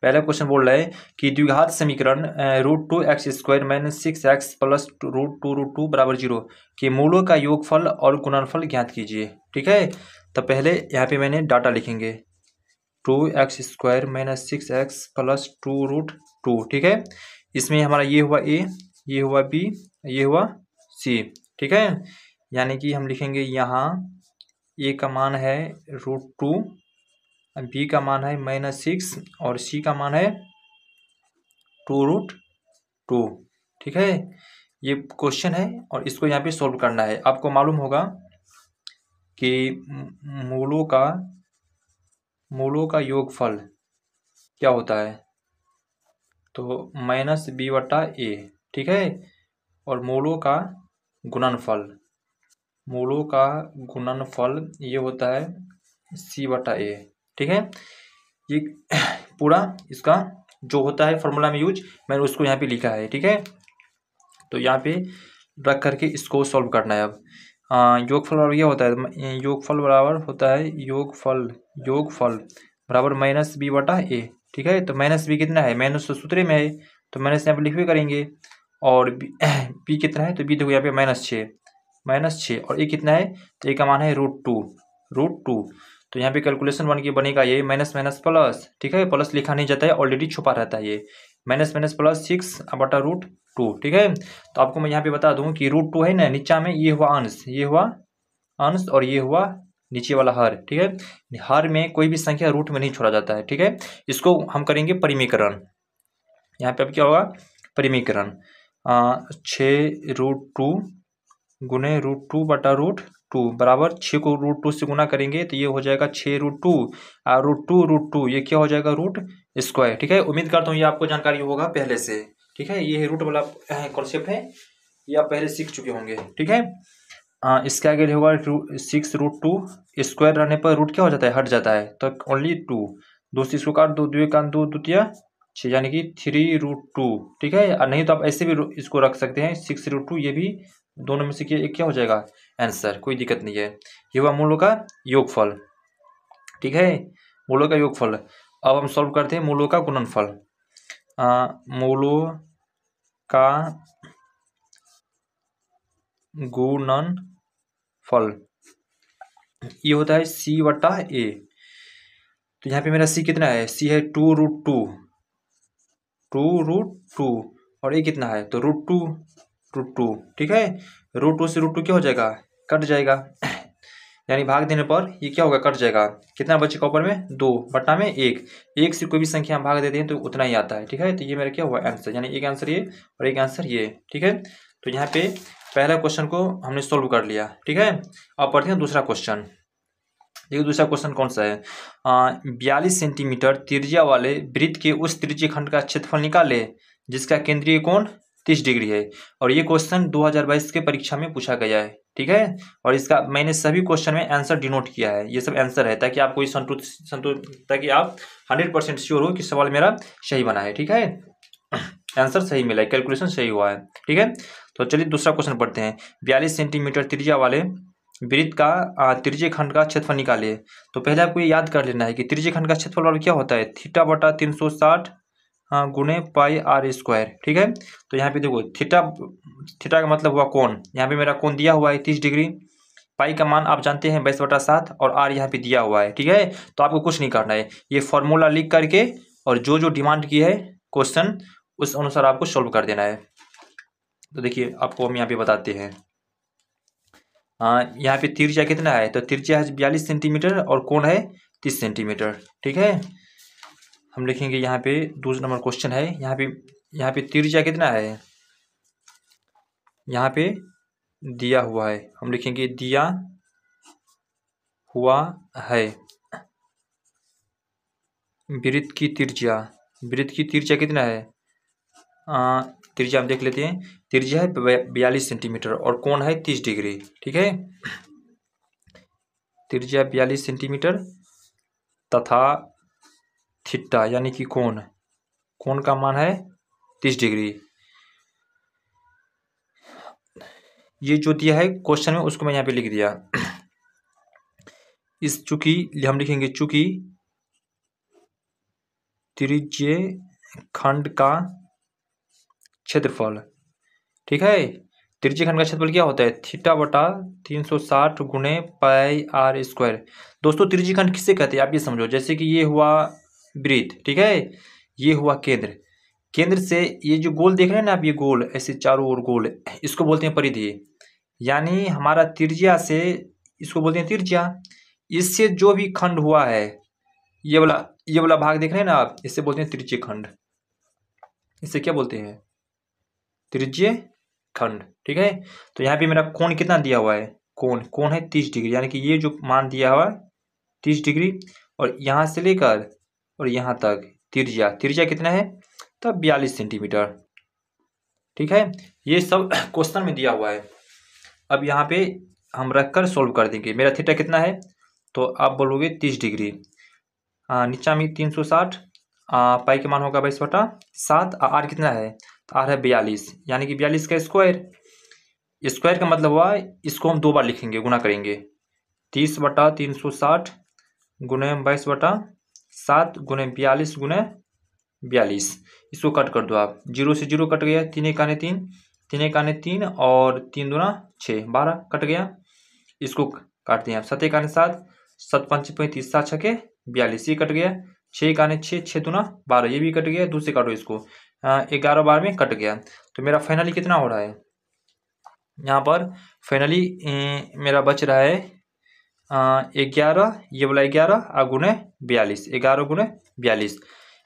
पहला क्वेश्चन बोल रहा है कि द्विघात समीकरण √2x² - 6x + √2 बराबर 0 के मूलों का योगफल और गुणनफल ज्ञात कीजिए। ठीक है, तो पहले यहाँ पे मैंने डाटा लिखेंगे 2x² - 6x + 2√2। ठीक है, इसमें हमारा ये हुआ a, ये हुआ b, ये हुआ c। ठीक है, यानी कि हम लिखेंगे यहाँ a का मान है √2, b का मान है -6 और c का मान है 2√2। ठीक है, ये क्वेश्चन है और इसको यहाँ पे सॉल्व करना है। आपको मालूम होगा कि मूलों का योगफल क्या होता है, तो -b/a। ठीक है, और मूलों का गुणनफल ये होता है c/a। ठीक है, ये पूरा इसका जो होता है फॉर्मूला में यूज, मैंने उसको यहाँ पे लिखा है। ठीक है, तो यहाँ पे रख करके इसको सॉल्व करना है। अब योगफल बराबर ये होता है, योगफल बराबर होता है योगफल बराबर -b/a। ठीक है, तो -b कितना है, माइनस तो सूत्र में है तो माइनस यहाँ पे लिखवे करेंगे। और b कितना है, तो b देखो यहाँ पे -6 और a कितना है, तो a का मान है √2। तो यहाँ पे कैलकुलेशन बनेगा ये माइनस माइनस प्लस। ठीक है, प्लस लिखा नहीं जाता है, ऑलरेडी छुपा रहता है ये माइनस माइनस प्लस 6/√2। ठीक है, तो आपको मैं यहाँ पे बता दूं कि √2 है ना, नीचा में ये हुआ अंश और ये हुआ नीचे वाला हर। ठीक है, हर में कोई भी संख्या रूट में नहीं छोड़ा जाता है। ठीक है, इसको हम करेंगे परिमीकरण। यहाँ पे अब क्या होगा, परिमीकरण 6√2 गुने √2/√2 बराबर 6 को √2 से गुना करेंगे तो ये हो जाएगा 6√2 और √2 ये क्या हो जाएगा √2। ठीक है, उम्मीद करता हूँ ये आपको जानकारी होगा पहले से। ठीक है, ये रूट वाला कॉन्सेप्ट है, ये आप पहले सीख चुके होंगे। ठीक है, इसके आगे होगा 6√2 स्क्वायर रहने पर रूट क्या हो जाता है, हट जाता है, तो ओनली 2। 2 से इसको काट दो, 2 का 2 2 6 यानी कि 3√2। ठीक है, और नहीं तो आप ऐसे भी इसको रख सकते हैं 6√2, ये भी दोनों में से एक क्या हो जाएगा आंसर, कोई दिक्कत नहीं है। ये हुआ मूलों का योगफल। ठीक है, मूलों का योगफल। अब हम सॉल्व करते हैं मूलों का गुणनफल। मूलों का गुणनफल ये होता है c/a। तो यहाँ पे मेरा c कितना है, c है 2√2 और a कितना है, तो √2। ठीक है, √2 से √2 क्या हो जाएगा, कट जाएगा, यानी भाग देने पर ये क्या होगा, कट जाएगा। कितना बचेगा ऊपर में, 2/1। एक से कोई भी संख्या हम भाग देते हैं तो उतना ही आता है। ठीक है, तो ये मेरा क्या हुआ आंसर, यानी एक आंसर ये और एक आंसर ये। ठीक है, तो यहाँ पे पहला क्वेश्चन को हमने सोल्व कर लिया। ठीक है, अब पढ़ते हैं दूसरा क्वेश्चन। देखिए दूसरा क्वेश्चन कौन सा है, 42 सेंटीमीटर त्रिज्या वाले वृत्त के उस त्रिज्यीय खंड का क्षेत्रफल निकाले जिसका केंद्रीय कोण 30 डिग्री है। और ये क्वेश्चन 2022 के परीक्षा में पूछा गया है। ठीक है, और इसका मैंने सभी क्वेश्चन में आंसर डिनोट किया है, ये सब आंसर है, ताकि आपको ताकि आप 100% श्योर हो कि सवाल मेरा सही बना है। ठीक है, आंसर सही मिला है, कैलकुलेशन सही हुआ है। ठीक है, तो चलिए दूसरा क्वेश्चन पढ़ते हैं। 42 सेंटीमीटर त्रिज्या वाले वृत्त का त्रिज्यीय खंड का क्षेत्रफल निकालिए। तो पहले आपको ये याद कर लेना है कि त्रिज्यीय खंड का क्षेत्रफल बराबर क्या होता है, θ/360 गुने πr²। ठीक है, तो यहाँ पे देखो थीटा का मतलब हुआ कोण, यहाँ पे मेरा कोण दिया हुआ है 30 डिग्री। पाई का मान आप जानते हैं 22/7 और आर यहाँ पे दिया हुआ है। ठीक है, तो आपको कुछ नहीं करना है, ये फॉर्मूला लिख करके और जो जो डिमांड की है क्वेश्चन उस अनुसार आपको सॉल्व कर देना है। तो देखिए आपको हम यहाँ पे बताते हैं, यहाँ पे त्रिज्या कितना है, तो त्रिज्या है 42 सेंटीमीटर और कोण है 30 सेंटीमीटर। ठीक है, हम लिखेंगे यहाँ पे दूसरा नंबर क्वेश्चन है, यहाँ पे त्रिज्या कितना है, यहाँ पे दिया हुआ है, हम लिखेंगे दिया हुआ है वृत्त की त्रिज्या कितना है, त्रिज्या हम देख लेते हैं, त्रिज्या है 42 सेंटीमीटर और कोण है 30 डिग्री। ठीक है, त्रिज्या 42 सेंटीमीटर तथा थीटा यानी कि कोण का मान है 30 डिग्री। ये जो दिया है क्वेश्चन में उसको मैं यहाँ पे लिख दिया। इस चूंकि हम लिखेंगे चूंकि त्रिज्य खंड का क्षेत्रफल। ठीक है, त्रिज्य खंड का क्षेत्रफल क्या होता है? थीटा बटा 360 गुणे पाई आर स्क्वायर। दोस्तों त्रिज्य खंड किससे कहते हैं आप ये समझो। जैसे कि ये हुआ वृत्त, ठीक है, ये हुआ केंद्र, केंद्र से ये जो गोल देख रहे हैं ना आप, ये गोल ऐसे चारों ओर गोल, इसको बोलते हैं परिधि। यानी हमारा त्रिज्या से, इसको बोलते हैं त्रिज्या, इससे जो भी खंड हुआ है, ये वाला भाग देख रहे हैं ना आप, इससे बोलते हैं त्रिज्य खंड। इसे क्या बोलते हैं? त्रिज्य खंड। ठीक है, तो यहाँ पे मेरा कोण कितना दिया हुआ है? कोण है 30 डिग्री, यानी कि ये जो मान दिया हुआ है 30 डिग्री, और यहाँ से लेकर और यहाँ तक त्रिज्या कितना है? तब 42 सेंटीमीटर। ठीक है, ये सब क्वेश्चन में दिया हुआ है। अब यहाँ पे हम रखकर सोल्व कर देंगे। मेरा थीटा कितना है? तो आप बोलोगे 30 डिग्री, नीचा में 360, पाई के मान होगा 22/7, आर कितना है? तो आर है 42, यानी कि 42 का स्क्वायर। स्क्वायर का मतलब हुआ इसको हम 2 बार लिखेंगे, गुना करेंगे। 30/360 गुणे 22/7 गुणे 42 गुणे 42। इसको कट कर दो आप, 0 से 0 कट गया, 3 1 3, 3 1 3 और 3 दूना 6, 12 कट गया। इसको काटते हैं आप, 7 1 7, 7 5 35, 7 6 42, ये कट गया। 6 1 6, 6 दूना 12, ये भी कट गया। दूसरे काटो इसको, 11 12 में कट गया। तो मेरा फाइनली कितना हो रहा है? यहाँ पर फाइनली मेरा बच रहा है 11, ये वाला 11 गुणे 42, 11 गुणे 42,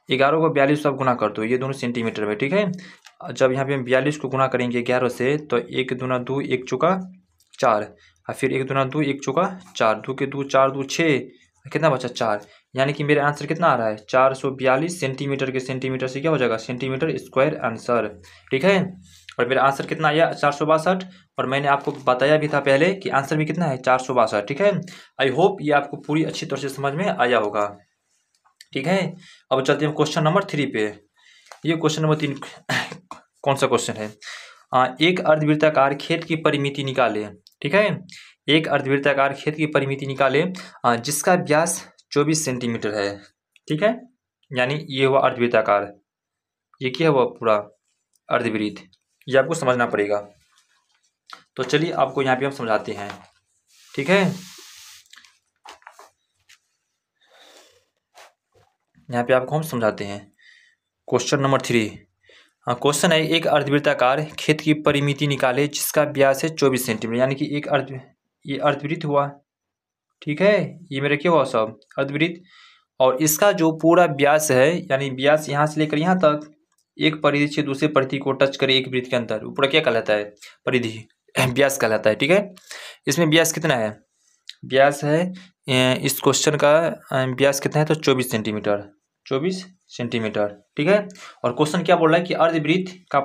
11 को 42 सब गुना कर दो, ये दोनों सेंटीमीटर में। ठीक है, जब यहाँ पे हम 42 को गुना करेंगे 11 से, तो 1 दूना 2, 1 चौका 4, और फिर 1 दूना 2, 1 चौका 4, 2 के 2 4 2 6, कितना बचा? 4। यानी कि मेरा आंसर कितना आ रहा है? 442 सेंटीमीटर के सेंटीमीटर से क्या हो जाएगा? Centimetre square answer. ठीक है, और मेरा आंसर कितना आया? 462। और मैंने आपको बताया भी था पहले कि आंसर भी कितना है? 462। ठीक है, आई होप ये आपको पूरी अच्छी तरह से समझ में आया होगा। ठीक है, अब चलते हैं क्वेश्चन नंबर 3 पे। ये क्वेश्चन नंबर 3 कौन सा क्वेश्चन है? एक अर्धवृत्ताकार खेत की परिमिति निकाले। ठीक है, एक अर्धवृत्ताकार खेत की परिमिति निकाले जिसका व्यास 24 सेंटीमीटर है। ठीक है, यानी ये हुआ अर्धवृत्ताकार, ये क्या हुआ? पूरा अर्धवृत्त, ये आपको समझना पड़ेगा। तो चलिए आपको यहाँ पे हम समझाते हैं। ठीक है, यहाँ पे आपको हम समझाते हैं। क्वेश्चन नंबर 3, क्वेश्चन है एक अर्धवृत्ताकार खेत की परिमिति निकाले जिसका व्यास है 24 सेंटीमीटर। यानी कि ये अर्धवृत्त हुआ। ठीक है, ये मेरा क्या हुआ? सब अर्धवृत्त, और इसका जो पूरा व्यास है, यानी व्यास यहाँ से लेकर यहाँ तक, एक परिधि से दूसरे परिधि को टच करे एक वृत्त के अंदर, वो पूरा क्या कहलाता है? परिधि, व्यास कहलाता है। ठीक है, इसमें व्यास कितना है? व्यास है इस क्वेश्चन का व्यास कितना है? तो 24 सेंटीमीटर, 24 सेंटीमीटर। ठीक है, और क्वेश्चन क्या बोल रहा है कि अर्धवृत्त का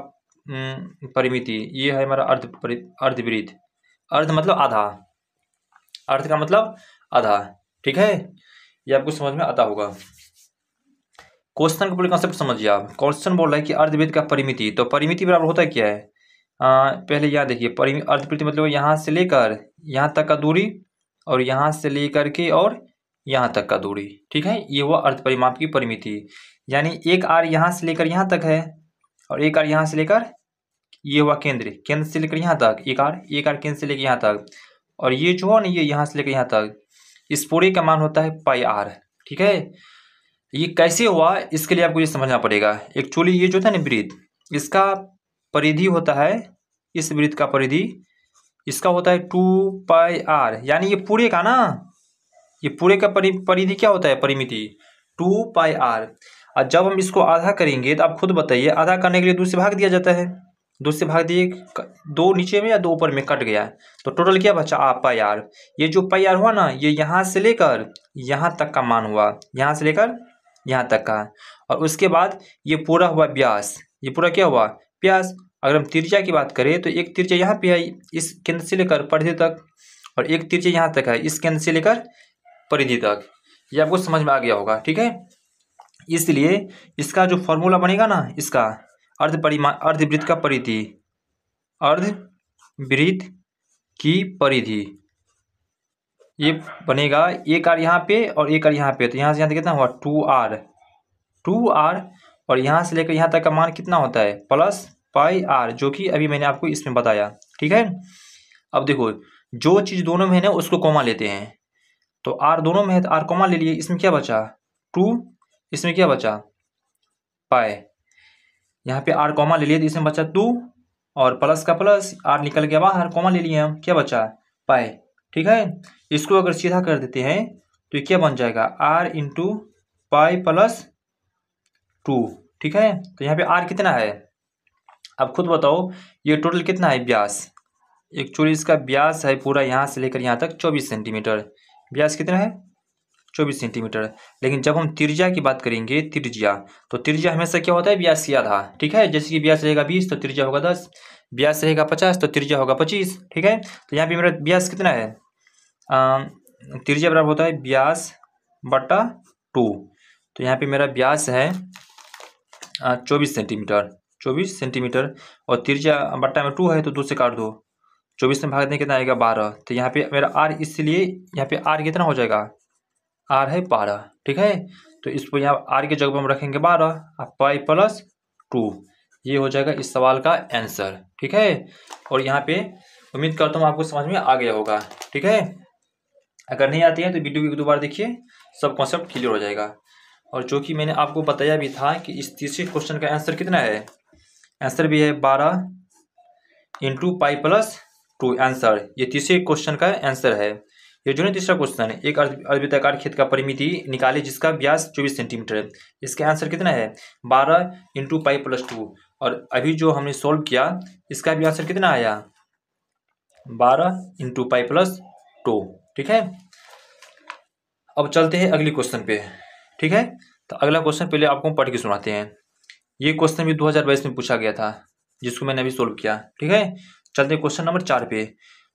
परिमिति, ये है हमारा अर्धवृत्त। अर्ध मतलब आधा, अर्ध का मतलब आधा। ठीक है, ये आपको समझ में आता होगा। क्वेश्चन का पूरे कॉन्सेप्ट समझिए आप। क्वेश्चन बोल रहा है कि अर्धवृत्त का परिमिति, तो परिमिति बराबर होता है क्या है? पहले यहाँ देखिए, अर्धवृत्त मतलब यहाँ से लेकर यहाँ तक का दूरी, और यहाँ से लेकर के और यहाँ तक का दूरी। ठीक है, ये हुआ अर्ध परिमाप की परिमिति। यानी एक आर यहाँ से लेकर यहाँ तक है, और एक आर यहाँ से लेकर, ये हुआ केंद्र से लेकर यहाँ तक, एक आर केंद्र से लेकर यहाँ तक, और ये जो है ना, ये यहाँ से लेकर यहाँ तक, इस पूरे का मान होता है पाई आर। ठीक है, ये कैसे हुआ इसके लिए आपको ये समझना पड़ेगा। एक्चुअली ये जो था ना वृत्त, इसका परिधि होता है, इस वृत्त का परिधि इसका होता है 2 पाई आर। यानी ये पूरे का ना, ये पूरे का परिधि क्या होता है? परिमिति 2 पाई आर। और जब हम इसको आधा करेंगे तो आप खुद बताइए, आधा करने के लिए 2 से भाग दिया जाता है, 2 से भाग दिए, 2 नीचे में या 2 ऊपर में कट गया, तो टोटल क्या बचा? पाई आर। ये जो पाई आर हुआ ना, ये यहाँ से लेकर यहाँ तक का मान हुआ, यहाँ से लेकर यहाँ तक का, और उसके बाद ये पूरा हुआ व्यास, ये पूरा क्या हुआ? व्यास। अगर हम त्रिज्या की बात करें तो एक त्रिज्या यहाँ पे है, इस केंद्र से लेकर परिधि तक, और एक त्रिज्या यहाँ तक है, इस केंद्र से लेकर परिधि तक। ये आपको समझ में आ गया होगा। ठीक है, इसलिए इसका जो फॉर्मूला बनेगा ना, इसका अर्धवृत्त का परिधि, अर्धवृत्त की परिधि, ये बनेगा एक आर यहाँ पे और एक आर यहाँ पे, तो यहाँ से यहाँ तक कितना हुआ? 2 आर, 2r, और यहाँ से लेकर यहाँ तक का मान कितना होता है प्लस पाई आर, जो कि अभी मैंने आपको इसमें बताया। ठीक है, अब देखो जो चीज़ दोनों में है ना उसको कॉमा लेते हैं। तो आर दोनों में है तो आर कॉमा ले लिए, इसमें क्या बचा 2, इसमें क्या बचा पाई, यहाँ पे आर कॉमा ले लिए तो इसमें बचा 2 और प्लस का प्लस आर निकल गया बाहर, कॉमा ले लिए हम, क्या बचा पाई। ठीक है, इसको अगर सीधा कर देते हैं तो ये क्या बन जाएगा आर इंटू पाई प्लस 2। ठीक है, तो यहाँ पे आर कितना है, अब खुद बताओ ये टोटल कितना है व्यास। एक्चुअली इसका व्यास है पूरा यहाँ से लेकर यहाँ तक 24 सेंटीमीटर। व्यास कितना है 24 सेंटीमीटर। लेकिन जब हम त्रिज्या की बात करेंगे, त्रिज्या, तो त्रिज्या हमेशा क्या होता है व्यास की आधा। ठीक है, जैसे कि व्यास रहेगा 20 तो त्रिज्या होगा 10, व्यास रहेगा 50 तो त्रिज्या होगा 25। ठीक है, तो यहाँ पे मेरा व्यास कितना है, त्रिज्या बराबर होता है व्यास बटा 2। तो यहाँ पे मेरा व्यास है 24 सेंटीमीटर, 24 सेंटीमीटर, और त्रिज्या बट्टा में 2 है तो 2 से काट दो, 24 में भाग दें कितना आएगा 12। तो यहाँ पे मेरा आर, इसलिए यहाँ पे आर कितना हो जाएगा, आर है 12। ठीक है, तो इसको यहाँ आर की जगह पर हम रखेंगे 12 और पाई प्लस 2, ये हो जाएगा इस सवाल का आंसर। ठीक है, और यहाँ पे उम्मीद करता हूँ आपको समझ में आ गया होगा। ठीक है, अगर नहीं आती है तो वीडियो को 2 बार देखिए, सब कॉन्सेप्ट क्लियर हो जाएगा। और जो कि मैंने आपको बताया भी था कि इस तीसरे क्वेश्चन का आंसर कितना है, आंसर भी है 12 इंटू पाई प्लस 2 आंसर, ये तीसरे क्वेश्चन का आंसर है। ये जो है तीसरा क्वेश्चन है, एक अर्धवृत्ताकार खेत का परिमिति निकाले जिसका व्यास 24 सेंटीमीटर है, इसका आंसर कितना है 12 इंटू पाई प्लस 2। और अभी जो हमने सॉल्व किया इसका भी आंसर कितना आया 12 इंटू पाई प्लस 2। ठीक है, अब चलते हैं अगले क्वेश्चन पे। ठीक है, तो अगला क्वेश्चन पहले आपको पढ़ के सुनाते हैं। ये क्वेश्चन भी 2022 में पूछा गया था जिसको मैंने अभी सोल्व किया। ठीक है, चलते हैं क्वेश्चन नंबर 4 पे।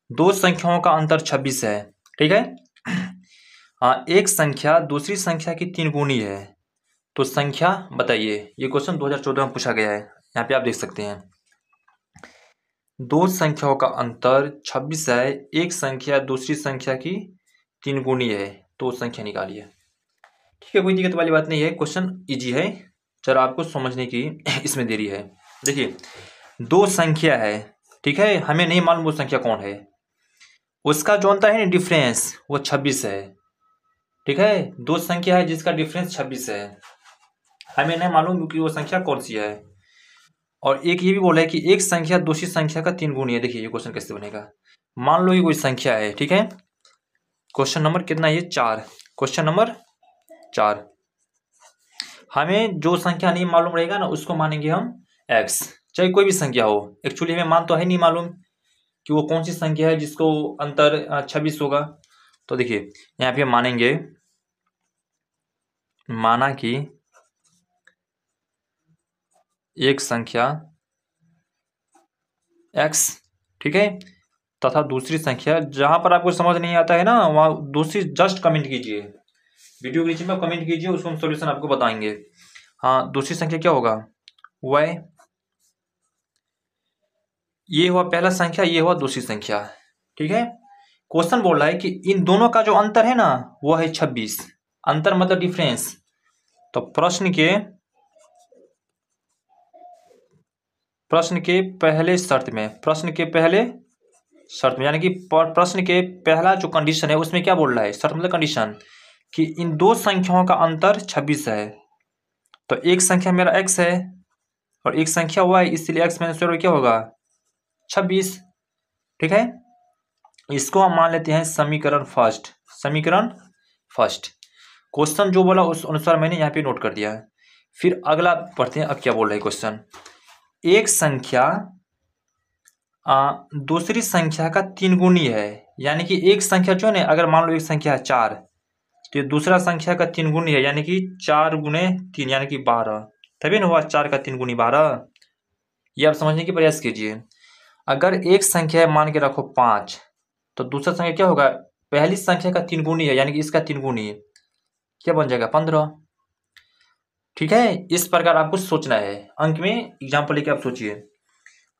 दो संख्याओं का अंतर 26 है। ठीक है, हाँ, एक संख्या दूसरी संख्या की 3 गुनी है, तो संख्या बताइए। ये क्वेश्चन 2014 में पूछा गया है, यहाँ पे आप देख सकते हैं। दो संख्याओं का अंतर 26 है, एक संख्या दूसरी संख्या की 3 गुनी है, तो संख्या निकालिए। ठीक है, कोई दिक्कत वाली बात नहीं है, क्वेश्चन इजी है, चलो आपको समझने की इसमें देरी है। देखिए, दो संख्या है, ठीक है, हमें नहीं मालूम वो संख्या कौन है, उसका जो अंतर है ना डिफरेंस वो 26 है। ठीक है, दो संख्या है जिसका डिफरेंस 26 है, हमें नहीं मालूम कि वो संख्या कौन सी है। और एक ये भी बोला है कि एक संख्या दूसरी संख्या का 3 गुनी है। देखिए ये क्वेश्चन कैसे बनेगा, मान लो ये कोई संख्या है। ठीक है, क्वेश्चन नंबर कितना, ये 4, क्वेश्चन नंबर 4। हमें जो संख्या नहीं मालूम रहेगा ना उसको मानेंगे हम x, चाहे कोई भी संख्या हो। एक्चुअली हमें मान तो है नहीं मालूम कि वो कौन सी संख्या है जिसको अंतर 26 होगा। तो देखिए यहाँ पे मानेंगे, माना कि एक संख्या x, ठीक है, तथा दूसरी संख्या, जहां पर आपको समझ नहीं आता है ना वहां दूसरी जस्ट कमेंट कीजिए, वीडियो के नीचे में कमेंट कीजिए, उसको हम सॉल्यूशन आपको बताएंगे। हाँ, दूसरी संख्या क्या होगा y, ये हुआ पहला संख्या, ये हुआ दूसरी संख्या। ठीक है, क्वेश्चन बोल रहा है कि इन दोनों का जो अंतर है ना वो है 26, अंतर मतलब डिफरेंस। तो प्रश्न के पहले शर्त में, प्रश्न के पहले शर्त में, यानी कि प्रश्न के पहला जो कंडीशन है उसमें क्या बोल रहा है, शर्त मतलब कंडीशन, कि इन दो संख्याओं का अंतर 26 है। तो एक संख्या मेरा x है और एक संख्या y, इसलिए x माइनस y क्या होगा 26। ठीक है, इसको हम मान लेते हैं समीकरण फर्स्ट, समीकरण फर्स्ट। क्वेश्चन जो बोला उस अनुसार मैंने यहाँ पे नोट कर दिया है। फिर अगला पढ़ते हैं, अब क्या बोल रहे हैं क्वेश्चन, एक संख्या दूसरी संख्या का 3 गुनी है, यानी कि एक संख्या जो है ना, अगर मान लो एक संख्या है 4 तो ये दूसरा संख्या का 3 गुनी है, यानी कि 4 गुने 3 यानी कि 12, तभी ना हुआ 4 का 3 गुनी 12। ये आप समझने की प्रयास कीजिए। अगर एक संख्या है मान के रखो 5, तो दूसरा संख्या क्या होगा, पहली संख्या का 3 गुनी है, यानी कि इसका 3 गुनी, क्या बन जाएगा 15। ठीक है, इस प्रकार आपको सोचना है, अंक में एग्जाम्पल लेके आप सोचिए।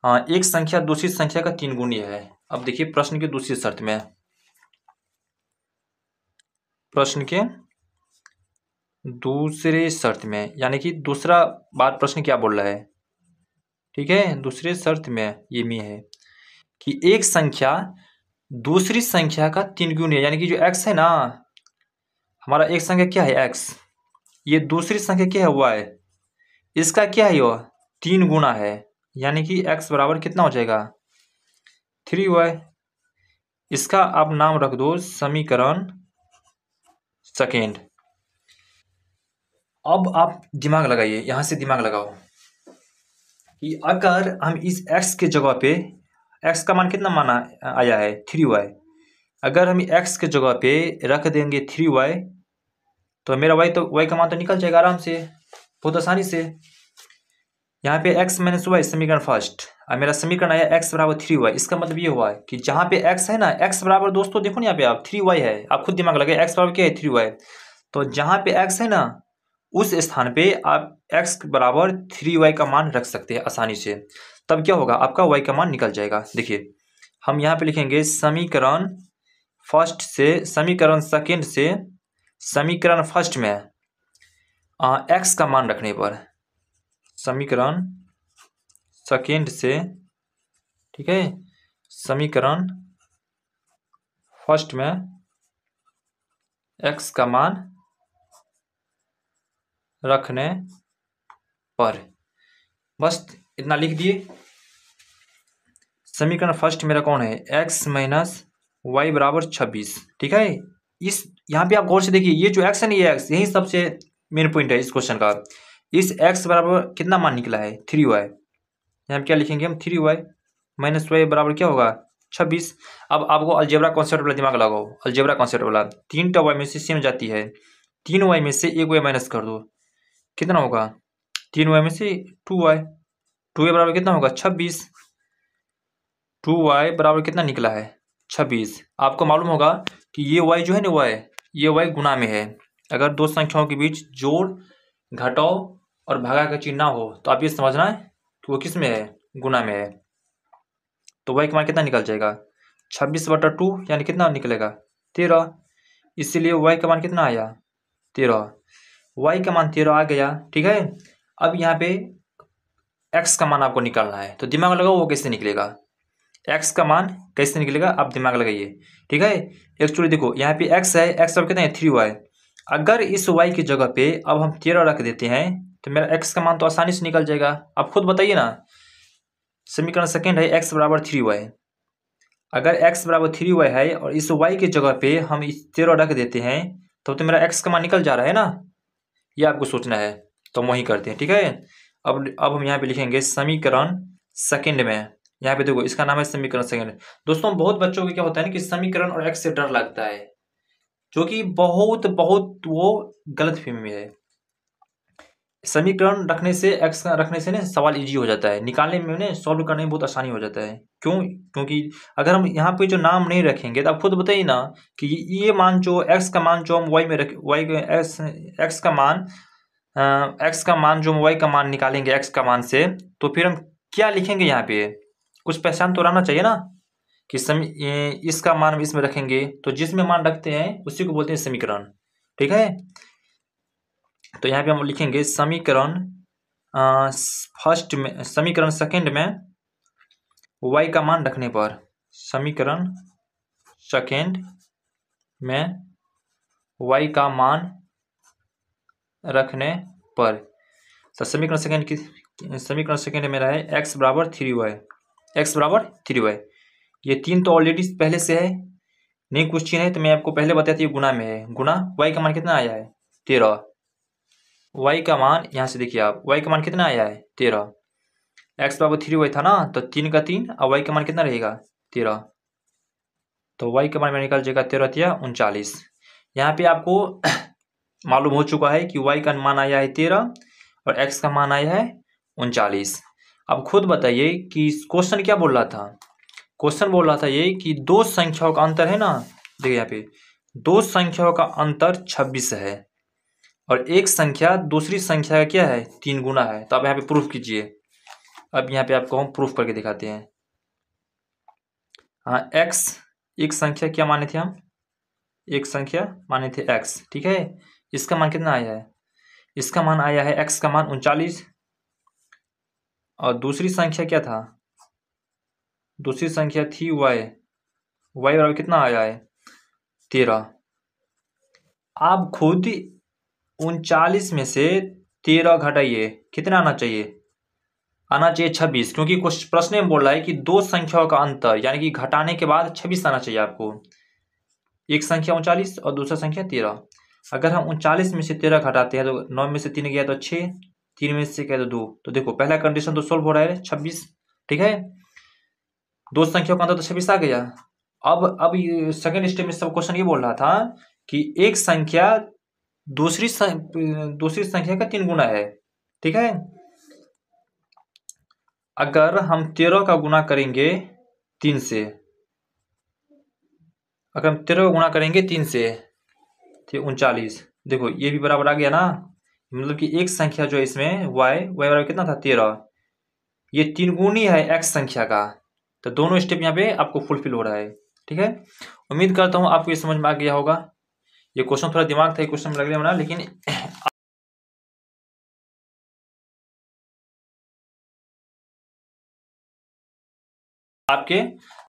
हाँ, एक संख्या दूसरी संख्या का 3 गुनी है। अब देखिए प्रश्न की दूसरी शर्त में, प्रश्न के दूसरे शर्त में, यानी कि दूसरा बात प्रश्न क्या बोल रहा है, ठीक है। दूसरे शर्त में ये में है कि एक संख्या दूसरी संख्या का 3 गुना है, यानी कि जो x है ना, हमारा एक संख्या क्या है x, ये दूसरी संख्या क्या है y, इसका क्या है ये 3 गुना है, यानी कि x बराबर कितना हो जाएगा 3y। इसका आप नाम रख दो समीकरण सेकेंड। अब आप दिमाग लगाइए, यहां से दिमाग लगाओ कि अगर हम इस x के जगह पे, x का मान कितना माना आया है 3y, अगर हम x के जगह पे रख देंगे 3y तो मेरा y का मान तो निकल जाएगा आराम से, बहुत आसानी से। यहाँ पे x माइनस वाई समीकरण फर्स्ट, और मेरा समीकरण आया x बराबर 3y। इसका मतलब ये हुआ कि जहाँ पे x है ना, x बराबर दोस्तों देखो ना यहाँ पे आप 3y है, आप खुद दिमाग लगाए x बराबर क्या है 3y, तो जहाँ पे x है ना उस स्थान पे आप x बराबर 3y का मान रख सकते हैं आसानी से। तब क्या होगा, आपका y का मान निकल जाएगा। देखिए हम यहाँ पे लिखेंगे समीकरण फर्स्ट से समीकरण सेकेंड से समीकरण फर्स्ट में x का मान रखने पर, समीकरण सेकेंड से, ठीक है, समीकरण फर्स्ट में x का मान रखने पर, बस इतना लिख दिए। समीकरण फर्स्ट मेरा कौन है x माइनस वाई बराबर 26, ठीक है। इस यहाँ पे आप गौर से देखिए, ये जो x है ना, ये x यही सबसे मेन पॉइंट है इस क्वेश्चन का। इस x बराबर कितना मान निकला है 3y, यहाँ पे क्या लिखेंगे हम 3y माइनस वाई बराबर क्या होगा 26। अब आपको अलजेब्रा कॉन्सेप्ट वाला दिमाग लगाओ, अलजेब्रा कॉन्सेप्ट वाला, 3टा y में से सेम जाती है, 3y में से 1y माइनस कर दो, कितना होगा 3y में से 2y, 2y बराबर कितना होगा 26, 2y बराबर कितना निकला है 26। आपको मालूम होगा कि ये y जो है ना y, ये y गुना में है। अगर दो संख्याओं के बीच जोड़ घटाओ और भागा का चिन्ह ना हो तो आप ये समझना है कि वो किस में है, गुना में है। तो y का मान कितना निकल जाएगा 26/2, यानी कितना निकलेगा 13। इसीलिए y का मान कितना आया 13, y का मान 13 आ गया, ठीक है। अब यहाँ पे x का मान आपको निकालना है, तो दिमाग लगाओ वो कैसे निकलेगा, x का मान कैसे निकलेगा आप दिमाग लगाइए, ठीक है। एक्चुअली देखो यहाँ पे x है, x अब कितना है 3y, अगर इस y की जगह पे अब हम 13 रख देते हैं तो मेरा x का मान तो आसानी से निकल जाएगा। आप खुद बताइए ना, समीकरण सेकेंड है x बराबर 3y, अगर x बराबर 3y है और इस y की जगह पे हम इस 13 रख देते हैं तो मेरा x का मान निकल जा रहा है ना, ये आपको सोचना है। तो हम वही करते हैं, ठीक है। अब हम यहाँ पे लिखेंगे समीकरण सेकेंड में, यहाँ पे देखो इसका नाम है समीकरण सेकेंड। दोस्तों बहुत बच्चों को क्या होता है ना कि समीकरण और x से डर लगता है, जो कि बहुत बहुत वो गलत फहमी में है। समीकरण रखने से x का रखने से ना सवाल इजी हो जाता है, निकालने में ना सॉल्व करने में बहुत आसानी हो जाता है। क्यों, क्योंकि अगर हम यहाँ पे जो नाम नहीं रखेंगे तो आप खुद बताइए ना कि ये मान जो x का मान जो हम y में रख y x का मान x का मान जो हम y का मान निकालेंगे x का मान से, तो फिर हम क्या लिखेंगे यहाँ पे, कुछ पहचान तो रहना चाहिए ना कि इसका मान इसमें रखेंगे, तो जिसमें मान रखते हैं उसी को बोलते हैं समीकरण, ठीक है। तो यहाँ पे हम लिखेंगे समीकरण फर्स्ट में, समीकरण सेकेंड में y का मान रखने पर, समीकरण सेकेंड में y का मान रखने पर, तो समीकरण सेकेंड मेरा है x बराबर 3y, x बराबर 3y। ये 3 तो ऑलरेडी पहले से है, नहीं क्वेश्चन है तो मैं आपको पहले बताया था ये गुना में है, गुना y का मान कितना आया है 13, y का मान यहाँ से देखिए आप y का मान कितना आया है 13, x बराबर 3y था ना, तो 3 का 3 और y का मान कितना रहेगा 13, तो y का मान में निकल जाएगा 13×3 = 39। यहाँ पे आपको मालूम हो चुका है कि y का मान आया है 13 और x का मान आया है 39। अब खुद बताइए कि क्वेश्चन क्या बोल रहा था, क्वेश्चन बोल रहा था ये कि दो संख्याओं का अंतर है ना, देखिए यहाँ पे दो संख्याओं का अंतर 26 है और एक संख्या दूसरी संख्या का क्या है 3 गुना है। तो आप यहाँ पे प्रूफ कीजिए। अब यहाँ पे आपको हम प्रूफ करके दिखाते हैं। हाँ x एक संख्या क्या माने थे हम, एक संख्या माने थे x, ठीक है। इसका मान कितना आया है? इसका मान आया है x का मान 39, और दूसरी संख्या क्या था? दूसरी संख्या थी y बराबर कितना आया है? 13। आप खुद ही 39 में से 13 घटाइए, कितना आना चाहिए? आना चाहिए 26, क्योंकि कुछ प्रश्न में बोल रहा है कि दो संख्याओं का अंतर यानी कि घटाने के बाद 26 आना चाहिए आपको। एक संख्या 39 और दूसरा संख्या 13। अगर हम 39 में से 13 घटाते हैं तो 9 में से 3 गया तो 6, 3 में से गया तो 2, तो देखो पहला कंडीशन तो सोल्व हो रहा है 26, ठीक है। दो संख्याओं का अंतर तो 26 आ गया। अब सेकेंड स्टेप में सब क्वेश्चन ये बोल रहा था कि एक संख्या दूसरी संख्या का 3 गुना है, ठीक है। अगर हम 13 का गुना करेंगे 3 से, अगर हम 13 का गुना करेंगे 3 से तो 39, देखो ये भी बराबर आ गया ना। मतलब कि एक संख्या जो है इसमें y बराबर कितना था? 13। ये 3 गुनी है x संख्या का, तो दोनों स्टेप यहाँ पे आपको फुलफिल हो रहा है, ठीक है। उम्मीद करता हूँ आपको ये समझ में आ गया होगा। ये क्वेश्चन थोड़ा दिमाग था, ये क्वेश्चन में लगने वाला, लेकिन आपके